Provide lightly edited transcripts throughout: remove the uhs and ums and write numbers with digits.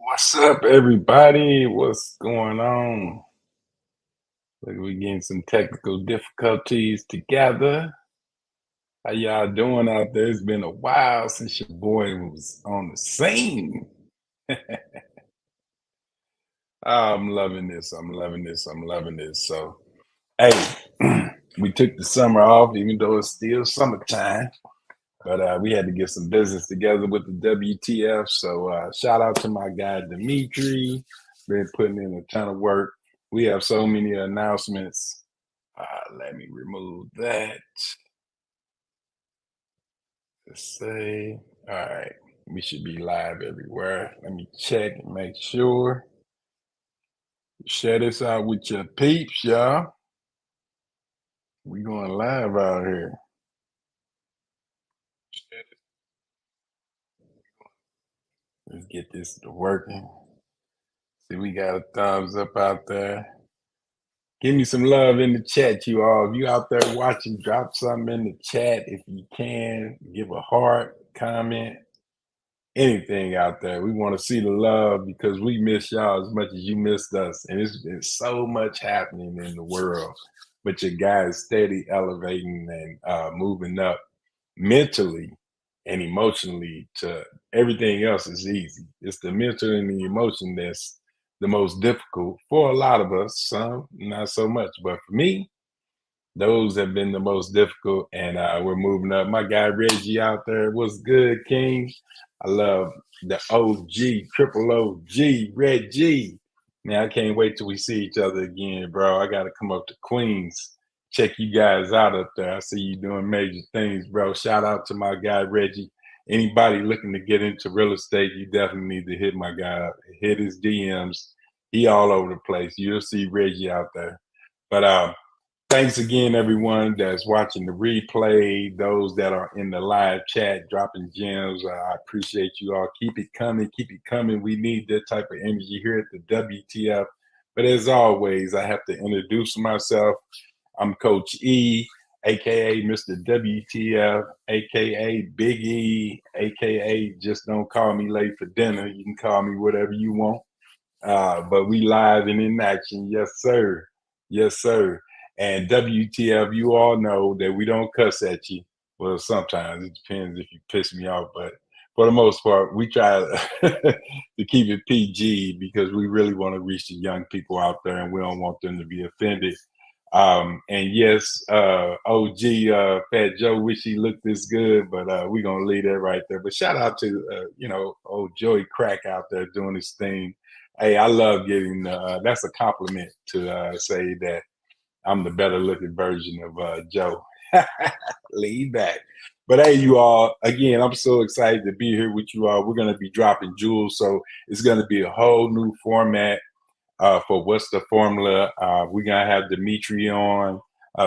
What's up, everybody? What's going on? Like we getting some technical difficulties together. How y'all doing out there? It's been a while since your boy was on the scene. I'm loving this. I'm loving this. I'm loving this. So, hey, we took the summer off, even though it's still summertime. But we had to get some business together with the WTF. So shout out to my guy Dimitri. Been putting in a ton of work. We have so many announcements. Let me remove that. Let's say, all right, we should be live everywhere. Let me check and make sure. Share this out with your peeps, y'all. We going live out here. Let's get this to working. See, we got a thumbs up out there. Give me some love in the chat, you all. If you out there watching, drop something in the chat if you can. Give a heart, comment, anything out there. We want to see the love because we miss y'all as much as you missed us. And it's been so much happening in the world. But your guys steady elevating and moving up mentally and emotionally to everything else is easy. It's the mental and the emotion that's the most difficult for a lot of us. Some, not so much. But for me, those have been the most difficult, and we're moving up. My guy Reggie out there, what's good, King? I love the OG, triple OG, Reggie. Man, I can't wait till we see each other again, bro. I got to come up to Queens, check you guys out up there. I see you doing major things, bro. Shout out to my guy Reggie. Anybody looking to get into real estate, you definitely need to hit my guy up. Hit his DMs. He all over the place. You'll see Reggie out there. But thanks again, everyone that's watching the replay, those that are in the live chat dropping gems. I appreciate you all. Keep it coming. Keep it coming. We need that type of energy here at the WTF. But as always, I have to introduce myself. I'm Coach E, aka Mr. WTF, aka Big E, aka just don't call me late for dinner. You can call me whatever you want. But we live and in action. Yes, sir. Yes, sir. And WTF, you all know that we don't cuss at you. Well, sometimes it depends if you piss me off, but for the most part, we try to keep it PG because we really want to reach the young people out there and we don't want them to be offended. And yes, OG Fat Joe wish he looked this good, but we're gonna leave that right there. But shout out to old Joey Crack out there doing his thing. Hey, I love getting that's a compliment to say that I'm the better looking version of Joe. Lean back. But hey, you all, again, I'm so excited to be here with you all. We're going to be dropping jewels. So it's going to be a whole new format for What's the Formula. We're going to have Dimitri on.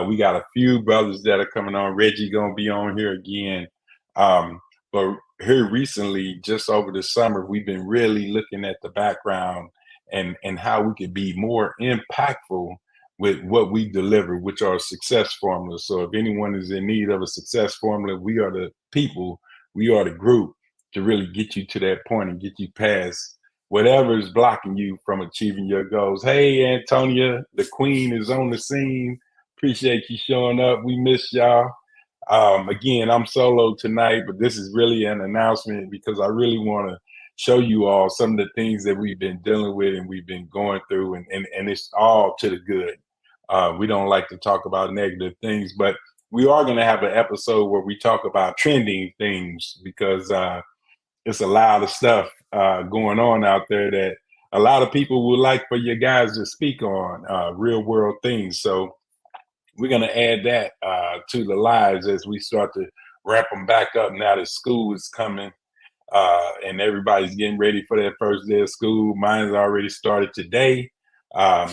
We got a few brothers that are coming on. Reggie going to be on here again. But here recently, just over the summer, we've been really looking at the background and how we could be more impactful with what we deliver, which are success formulas. So if anyone is in need of a success formula, we are the people, we are the group to really get you to that point and get you past whatever is blocking you from achieving your goals. Hey, Antonia, the queen is on the scene. Appreciate you showing up. We miss y'all. Again, I'm solo tonight, but this is really an announcement because I really want to show you all some of the things that we've been dealing with and we've been going through, and it's all to the good. We don't like to talk about negative things, but we are going to have an episode where we talk about trending things because it's a lot of stuff going on out there that a lot of people would like for you guys to speak on real world things. So we're going to add that to the lives as we start to wrap them back up now that school is coming and everybody's getting ready for their first day of school. Mine's already started today.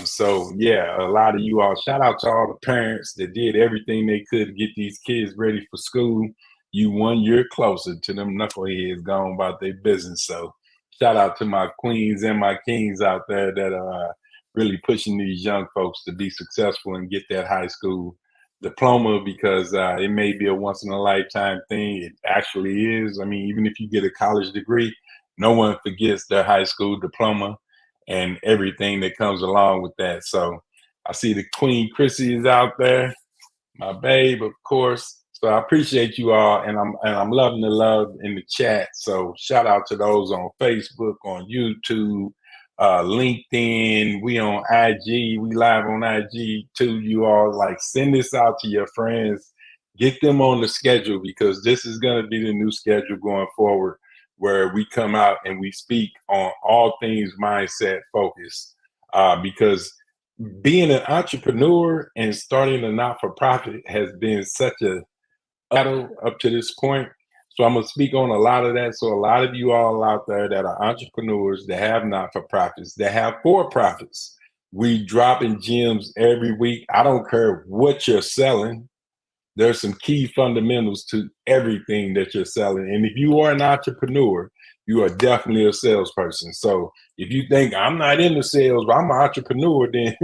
So yeah, a lot of you all, shout out to all the parents that did everything they could to get these kids ready for school. You 1 year closer to them knuckleheads going about their business. So shout out to my queens and my kings out there that are really pushing these young folks to be successful and get that high school diploma because it may be a once in a lifetime thing. It actually is. I mean, even if you get a college degree, no one forgets their high school diploma and everything that comes along with that. So I see the Queen Chrissy is out there, my babe, of course. So I appreciate you all, and I'm loving the love in the chat. So shout out to those on Facebook, on YouTube, LinkedIn. We on IG. We live on IG too. You all like send this out to your friends. Get them on the schedule because this is going to be the new schedule going forward, where we come out and we speak on all things mindset focused. Because being an entrepreneur and starting a not-for-profit has been such a battle up to this point. So I'm gonna speak on a lot of that. So a lot of you all out there that are entrepreneurs, that have not-for-profits, that have for-profits, we dropping gems every week. I don't care what you're selling. There's some key fundamentals to everything that you're selling. And if you are an entrepreneur, you are definitely a salesperson. So if you think I'm not into sales, but I'm an entrepreneur, then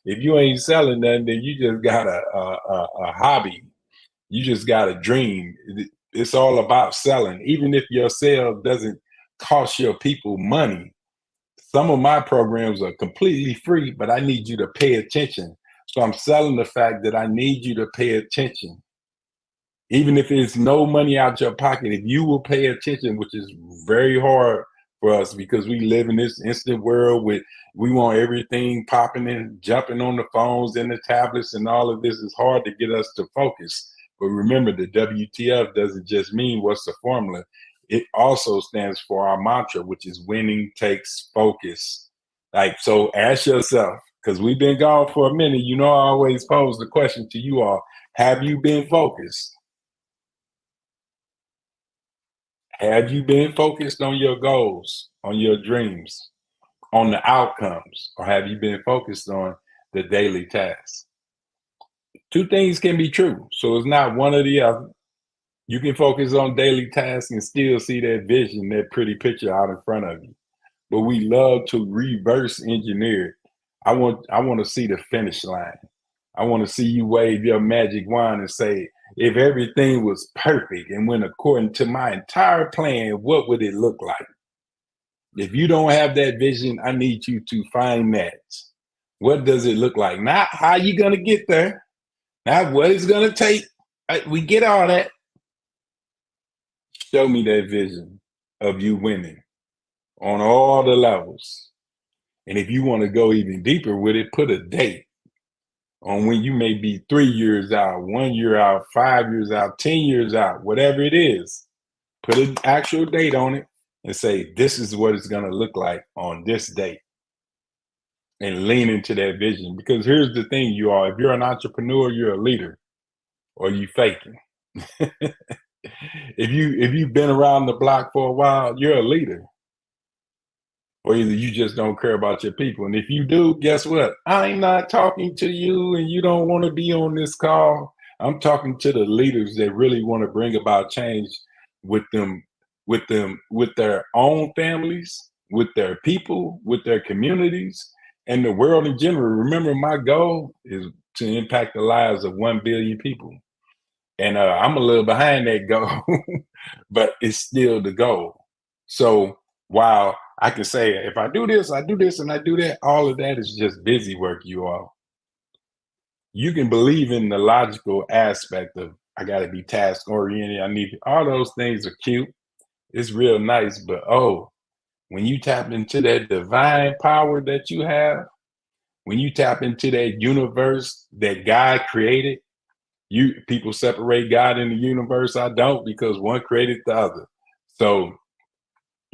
if you ain't selling nothing, then you just got a hobby. You just got a dream. It's all about selling. Even if your sale doesn't cost your people money, some of my programs are completely free, but I need you to pay attention. So I'm selling the fact that I need you to pay attention. Even if it's no money out your pocket, if you will pay attention, which is very hard for us because we live in this instant world with we want everything popping and jumping on the phones and the tablets and all of this is hard to get us to focus. But remember, the WTF doesn't just mean what's the formula. It also stands for our mantra, which is winning takes focus. Like, so ask yourself, because we've been gone for a minute, you know, I always pose the question to you all, have you been focused? Have you been focused on your goals, on your dreams, on the outcomes, or have you been focused on the daily tasks? Two things can be true. So it's not one or the other. You can focus on daily tasks and still see that vision, that pretty picture out in front of you. But we love to reverse engineer it. I want to see the finish line. I want to see you wave your magic wand and say, if everything was perfect and went according to my entire plan, what would it look like? If you don't have that vision, I need you to find that. What does it look like? Not how you going to get there, not what it's going to take. We get all that. Show me that vision of you winning on all the levels. And if you want to go even deeper with it, put a date on when you may be 3 years out, 1 year out, 5 years out, 10 years out, whatever it is. Put an actual date on it and say, this is what it's going to look like on this date. And lean into that vision. Because here's the thing, you all, if you're an entrepreneur, you're a leader, or you faking. if you've been around the block for a while, you're a leader. Or either you just don't care about your people. And if you do, guess what? I'm not talking to you and you don't want to be on this call. I'm talking to the leaders that really want to bring about change with them, with their own families, with their people, with their communities, and the world in general. Remember, my goal is to impact the lives of 1 billion people. And I'm a little behind that goal, but it's still the goal. So while I can say, if I do this, and I do that, all of that is just busy work, you all. You can believe in the logical aspect of, I got to be task oriented. I need all those things are cute. It's real nice, but when you tap into that divine power that you have, when you tap into that universe that God created, people separate God in the universe. I don't, because one created the other. So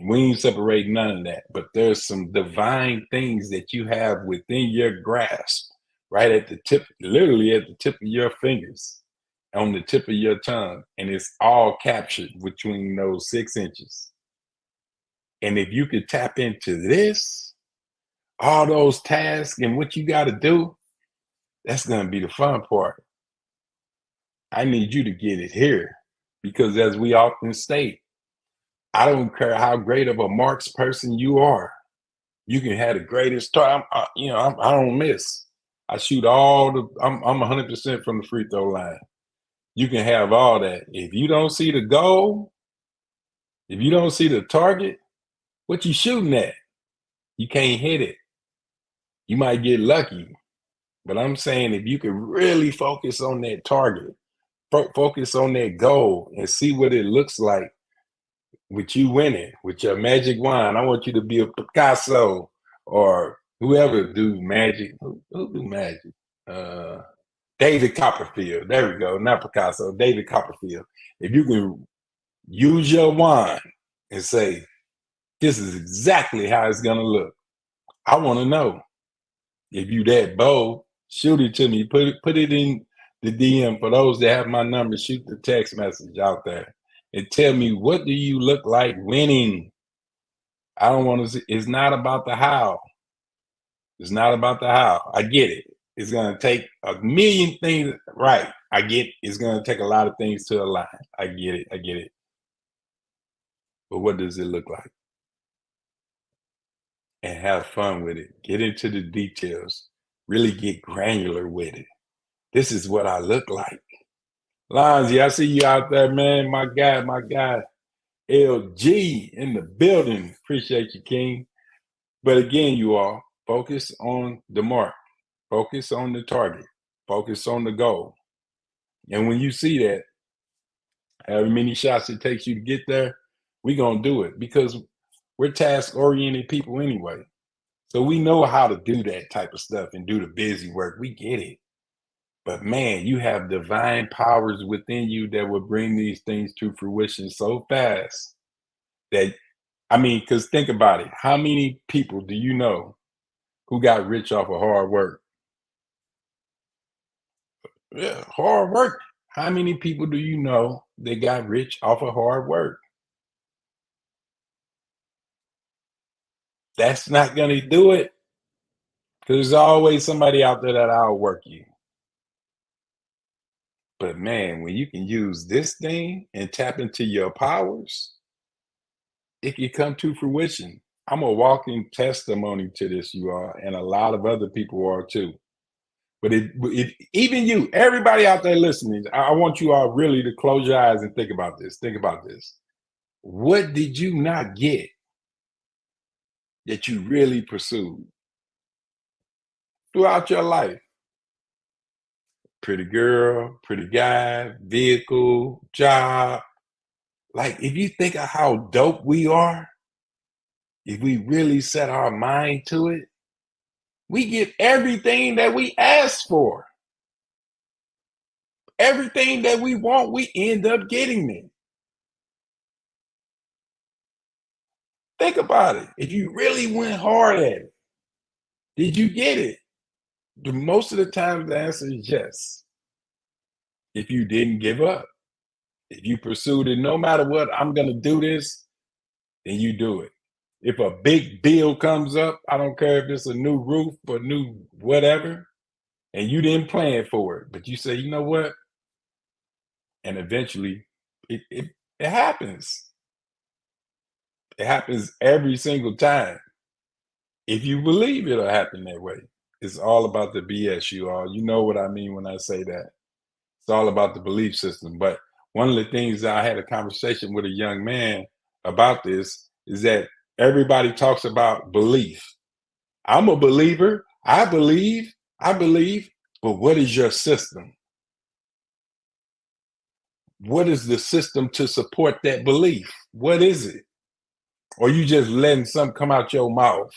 we ain't separate none of that. But there's some divine things that you have within your grasp, right at the tip, literally at the tip of your fingers, on the tip of your tongue, and it's all captured between those 6 inches. And if you could tap into this, all those tasks and what you got to do, that's going to be the fun part. I need you to get it here, because as we often state, I don't care how great of a marks person you are. You can have the greatest start. I don't miss. I shoot I'm 100% from the free throw line. You can have all that. If you don't see the goal, if you don't see the target, What you shooting at? You can't hit it. You might get lucky, but I'm saying if you can really focus on that target, focus on that goal, and see what it looks like with you winning with your magic wand. I want you to be a Picasso or whoever do magic. Who do magic? Uh, David Copperfield. There we go. Not Picasso. David Copperfield. If you can use your wand and say, "This is exactly how it's gonna look," I want to know. If you that bold, shoot it to me. Put it in the DM for those that have my number. Shoot the text message out there and tell me, what do you look like winning? I don't want to. It's not about the how. It's not about the how. I get it. It's gonna take a million things. Right. I get it. It's gonna take a lot of things to align. I get it. I get it. But what does it look like? And have fun with it. Get into the details. Really get granular with it. This is what I look like. Lonzy, I see you out there, man. My guy, LG in the building. Appreciate you, King. But again, you all focus on the mark, focus on the target, focus on the goal. And when you see that, however many shots it takes you to get there, we're going to do it because we're task oriented people anyway. So we know how to do that type of stuff and do the busy work. We get it. But man, you have divine powers within you that will bring these things to fruition so fast that, I mean, because think about it. How many people do you know who got rich off of hard work? Yeah, hard work. How many people do you know that got rich off of hard work? That's not going to do it because there's always somebody out there that outwork you. But man, when you can use this thing and tap into your powers, it can come to fruition. I'm a walking testimony to this, you are, and a lot of other people are too. But even you, everybody out there listening, I want you all really to close your eyes and think about this. Think about this. What did you not get that you really pursued throughout your life? Pretty girl, pretty guy, vehicle, job. Like, if you think of how dope we are, if we really set our mind to it, we get everything that we ask for. Everything that we want, we end up getting it. Think about it. If you really went hard at it, did you get it? Most of the time, the answer is yes. If you didn't give up, if you pursued it, no matter what, I'm going to do this, then you do it. If a big bill comes up, I don't care if it's a new roof or new whatever, and you didn't plan for it, but you say, you know what? And eventually it happens. It happens every single time. If you believe it'll happen that way. It's all about the BS, you all. You know what I mean when I say that. It's all about the belief system. But one of the things that I had a conversation with a young man about this is that everybody talks about belief. I'm a believer. I believe. But what is your system? What is the system to support that belief? What is it? Or you just letting something come out your mouth?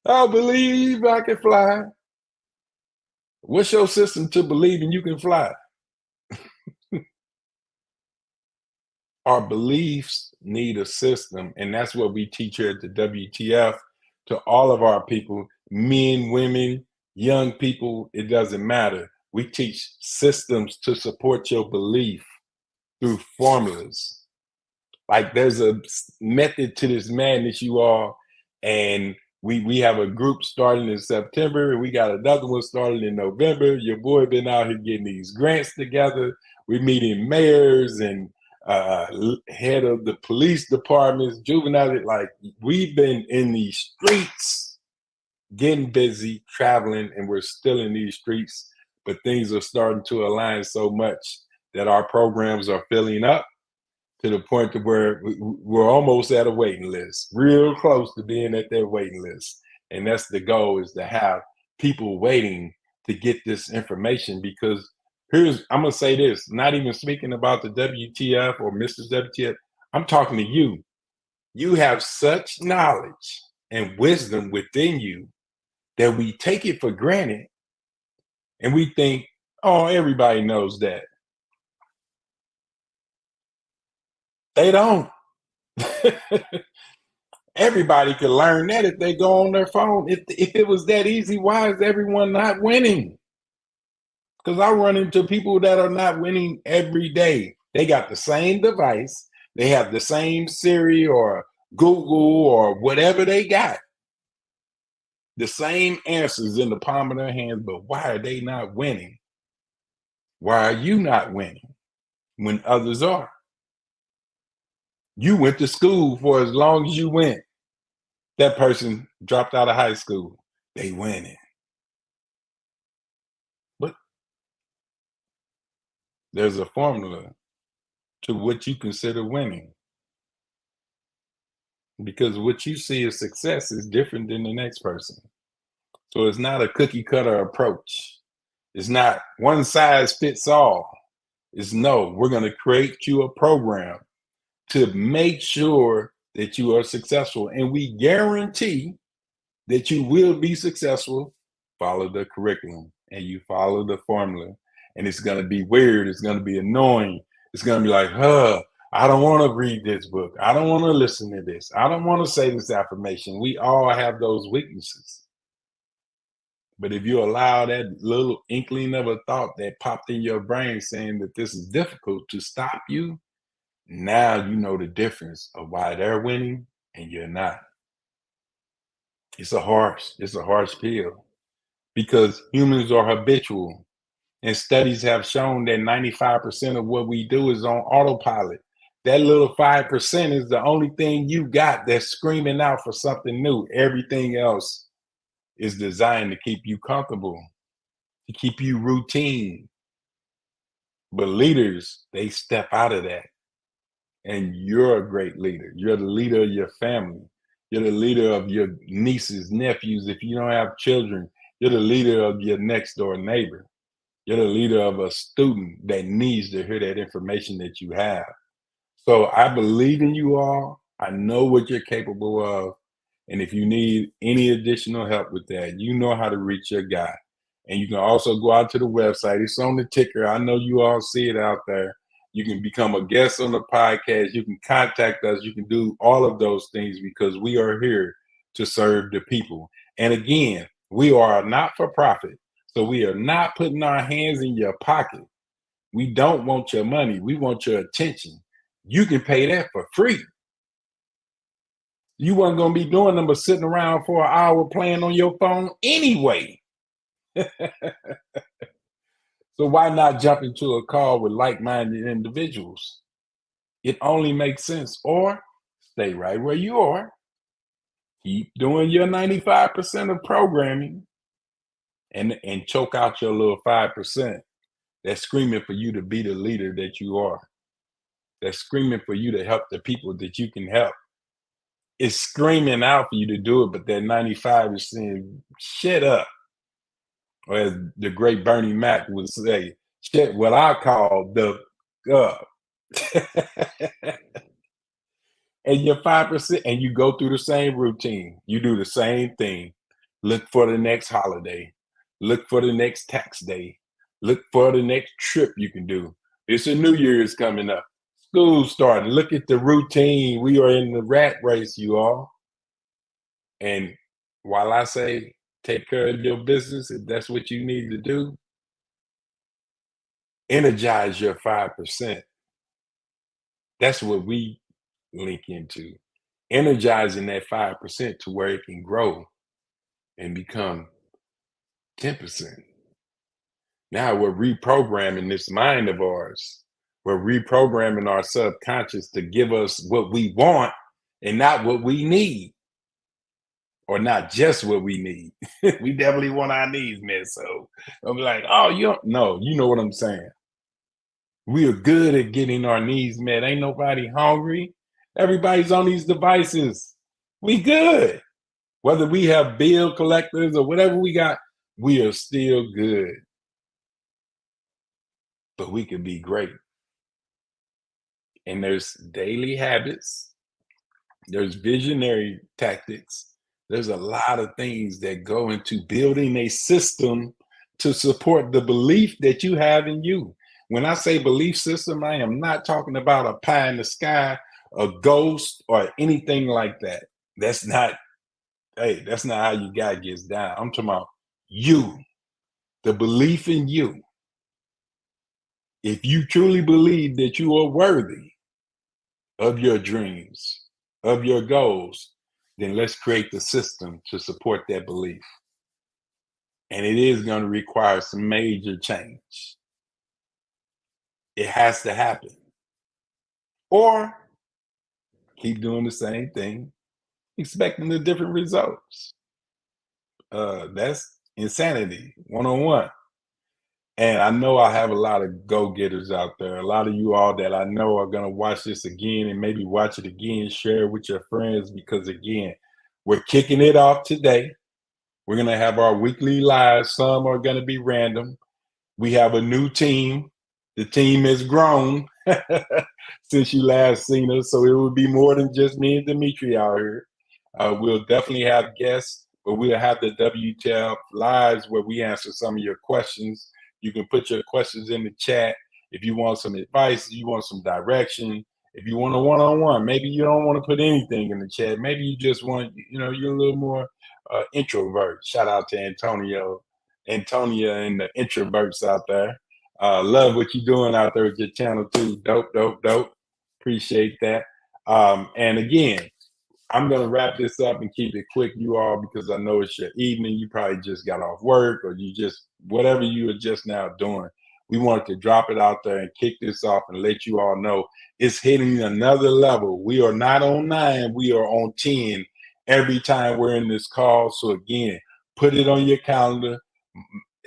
I believe I can fly. What's your system to believing you can fly? Our beliefs need a system, and that's what we teach here at the WTF to all of our people, men, women, young people, it doesn't matter. We teach systems to support your belief through formulas. Like there's a method to this madness, you all, and we have a group starting in September, and we got another one starting in November. Your boy been out here getting these grants together. We're meeting mayors and head of the police departments, juvenile. Like we've been in these streets, getting busy, traveling, and we're still in these streets. But things are starting to align so much that our programs are filling up. to the point to where we're almost at a waiting list, real close to being at their waiting list. And that's the goal, is to have people waiting to get this information. Because I'm gonna say this, not even speaking about the WTF or Mr. WTF, I'm talking to you. You have such knowledge and wisdom within you that we take it for granted, and we think, oh, everybody knows that. They don't. Everybody can learn that if they go on their phone. If it was that easy, why is everyone not winning? Because I run into people that are not winning every day. They got the same device, they have the same Siri or Google or whatever they got, the same answers in the palm of their hands, but why are they not winning? Why are you not winning when others are? You went to school for as long as you went. That person dropped out of high school. They winning. But there's a formula to what you consider winning, because what you see as success is different than the next person. So it's not a cookie cutter approach. It's not one size fits all. It's no, we're going to create you a program to make sure that you are successful. And we guarantee that you will be successful. Follow the curriculum and you follow the formula. And it's going to be weird. It's going to be annoying. It's going to be like, I don't want to read this book. I don't want to listen to this. I don't want to say this affirmation. We all have those weaknesses. But if you allow that little inkling of a thought that popped in your brain saying that this is difficult to stop you, now you know the difference of why they're winning and you're not. It's a harsh pill, because humans are habitual. And studies have shown that 95% of what we do is on autopilot. That little 5% is the only thing you got that's screaming out for something new. Everything else is designed to keep you comfortable, to keep you routine. But leaders, they step out of that. And you're a great leader. You're the leader of your family. You're the leader of your nieces, nephews. If you don't have children, you're the leader of your next door neighbor. You're the leader of a student that needs to hear that information that you have. So I believe in you all. I know what you're capable of. And if you need any additional help with that, you know how to reach your guy. And you can also go out to the website. It's on the ticker. I know you all see it out there. You can become a guest on the podcast. You can contact us. You can do all of those things, because we are here to serve the people. And again, we are not for profit. So we are not putting our hands in your pocket. We don't want your money. We want your attention. You can pay that for free. You weren't going to be doing them but sitting around for an hour playing on your phone anyway. So why not jump into a call with like-minded individuals? It only makes sense. Or stay right where you are. Keep doing your 95% of programming and choke out your little 5% that's screaming for you to be the leader that you are. That's screaming for you to help the people that you can help. It's screaming out for you to do it, but that 95 is saying, shut up. Or as the great Bernie Mac would say, shut what I call the up. And you're 5%, and you go through the same routine. You do the same thing. Look for the next holiday. Look for the next tax day. Look for the next trip you can do. It's a New Year's coming up. School starting. Look at the routine. We are in the rat race, you all. And while I say take care of your business, if that's what you need to do, energize your 5%. That's what we link into. Energizing that 5% to where it can grow and become 10%. Now we're reprogramming this mind of ours. We're reprogramming our subconscious to give us what we want and not what we need. Or not just what we need. We definitely want our needs met. So I'm like, oh, you don't know. You know what I'm saying. We are good at getting our needs met. Ain't nobody hungry. Everybody's on these devices. We good. Whether we have bill collectors or whatever we got, we are still good. But we can be great. And there's daily habits, there's visionary tactics, there's a lot of things that go into building a system to support the belief that you have in you. When I say belief system, I am not talking about a pie in the sky, a ghost, or anything like that. That's not, hey, that's not how you guy gets down. I'm talking about you, the belief in you. If you truly believe that you are worthy of your dreams, of your goals, then let's create the system to support that belief. And it is going to require some major change. It has to happen. Or keep doing the same thing, expecting the different results. That's insanity, 101. And I know I have a lot of go-getters out there. A lot of you all that I know are going to watch this again and maybe watch it again, share it with your friends, because again, we're kicking it off today. We're going to have our weekly lives. Some are going to be random. We have a new team. The team has grown since you last seen us. So it will be more than just me and Dimitri out here. We'll definitely have guests, but we'll have the WTF lives where we answer some of your questions. You can put your questions in the chat. If you want some advice, you want some direction, if you want a one-on-one, maybe you don't want to put anything in the chat. Maybe you just want, you're a little more introvert. Shout out to Antonia and the introverts out there. Love what you're doing out there with your channel too. Dope, dope, dope. Appreciate that. And again, I'm going to wrap this up and keep it quick, you all, because I know it's your evening. You probably just got off work, or you just, whatever you are just now doing. We wanted to drop it out there and kick this off and let you all know it's hitting another level. We are not on 9, we are on 10 every time we're in this call. So again, put it on your calendar,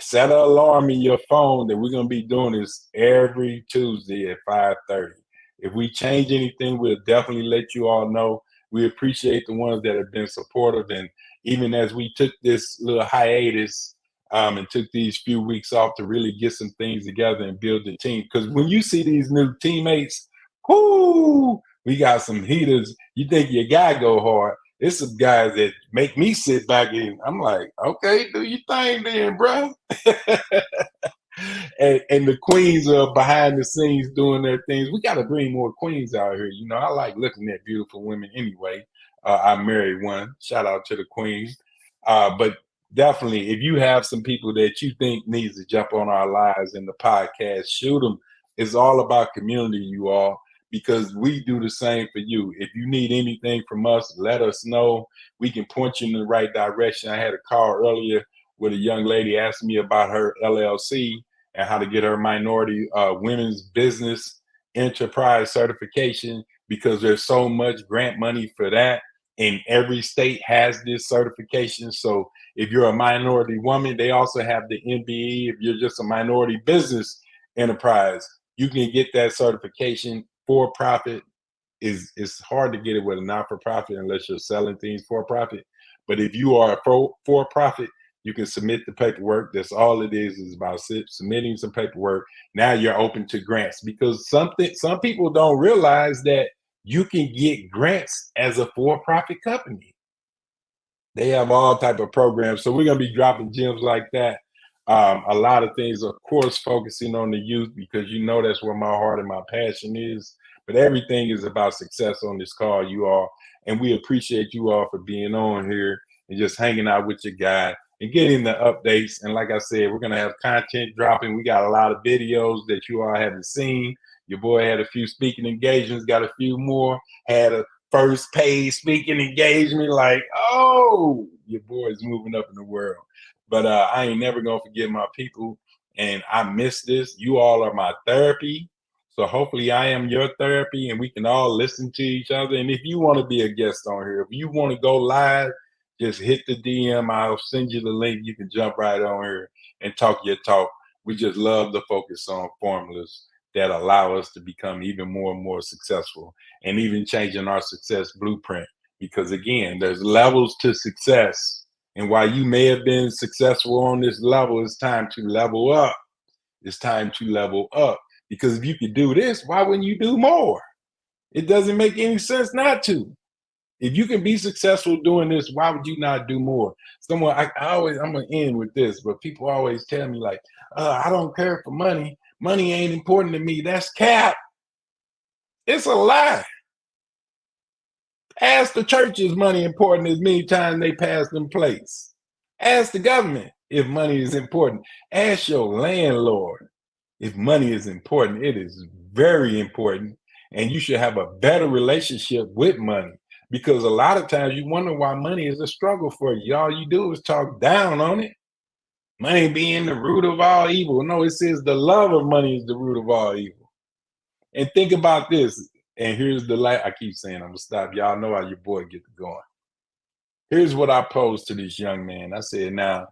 set an alarm in your phone that we're going to be doing this every Tuesday at 5:30. If we change anything, we'll definitely let you all know. We appreciate the ones that have been supportive. And even as we took this little hiatus and took these few weeks off to really get some things together and build the team. Because when you see these new teammates, whoo, we got some heaters. You think your guy go hard. There's some guys that make me sit back and I'm like, okay, do your thing then, bro. And the queens are behind the scenes doing their things. We got to bring more queens out here. I like looking at beautiful women anyway. I married one. Shout out to the queen. But definitely, if you have some people that you think needs to jump on our lives in the podcast, shoot them. It's all about community, you all, because we do the same for you. If you need anything from us, let us know. We can point you in the right direction. I had a call earlier with a young lady asking me about her LLC and how to get her minority women's business enterprise certification, because there's so much grant money for that. And every state has this certification. So if you're a minority woman, they also have the MBE. If you're just a minority business enterprise, you can get that certification. For profit it's hard to get it with a not-for-profit unless you're selling things for profit. But if you are a for-profit, you can submit the paperwork. That's all it is about submitting some paperwork. Now you're open to grants, because some people don't realize that you can get grants as a for-profit company. They have all type of programs. So we're going to be dropping gems like that. A lot of things, of course, focusing on the youth, because that's where my heart and my passion is. But everything is about success on this call, you all. And we appreciate you all for being on here and just hanging out with your guy and getting the updates. And like I said, we're going to have content dropping. We got a lot of videos that you all haven't seen. Your boy had a few speaking engagements, got a few more, had a first paid speaking engagement. Like, oh, your boy is moving up in the world. But I ain't never going to forget my people. And I miss this. You all are my therapy. So hopefully I am your therapy and we can all listen to each other. And if you want to be a guest on here, if you want to go live, just hit the DM. I'll send you the link. You can jump right on here and talk your talk. We just love to focus on formulas that allow us to become even more and more successful, and even changing our success blueprint. Because again, there's levels to success. And while you may have been successful on this level, it's time to level up. It's time to level up. Because if you could do this, why wouldn't you do more? It doesn't make any sense not to. If you can be successful doing this, why would you not do more? I'm gonna end with this, but people always tell me like, I don't care for money. Money ain't important to me. That's cap. It's a lie. Ask the church is money important as many times they pass them plates. Ask the government if money is important. Ask your landlord if money is important. It is very important. And you should have a better relationship with money, because a lot of times you wonder why money is a struggle for you. All you do is talk down on it. Money being the root of all evil. No, it says the love of money is the root of all evil. And think about this. And here's the light. I keep saying I'm gonna stop. Y'all know how your boy gets going. Here's what I posed to this young man. I said, now,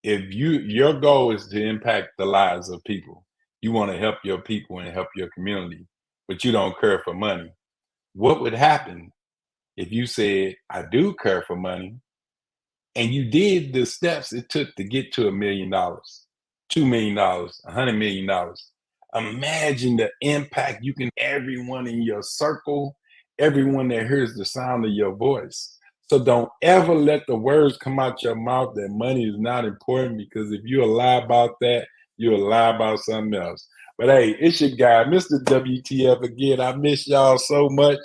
if your goal is to impact the lives of people, you want to help your people and help your community, but you don't care for money. What would happen if you said, I do care for money, and you did the steps it took to get to $1 million, $2 million, $100 million? Imagine the impact you can, everyone in your circle, everyone that hears the sound of your voice. So don't ever let the words come out your mouth that money is not important, because if you lie about that, you'll lie about something else. But hey, it's your guy, Mr. WTF again. I miss y'all so much.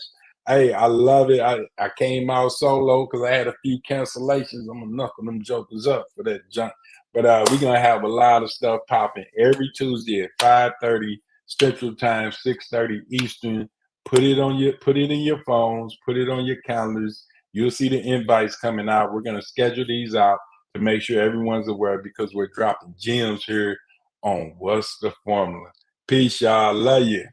Hey, I love it. I came out solo because I had a few cancellations. I'm gonna knuckle them jokers up for that junk. But we're gonna have a lot of stuff popping every Tuesday at 5:30 Central Time, 6:30 Eastern. Put it in your phones, put it on your calendars. You'll see the invites coming out. We're gonna schedule these out to make sure everyone's aware, because we're dropping gems here on What's the Formula. Peace, y'all. Love you.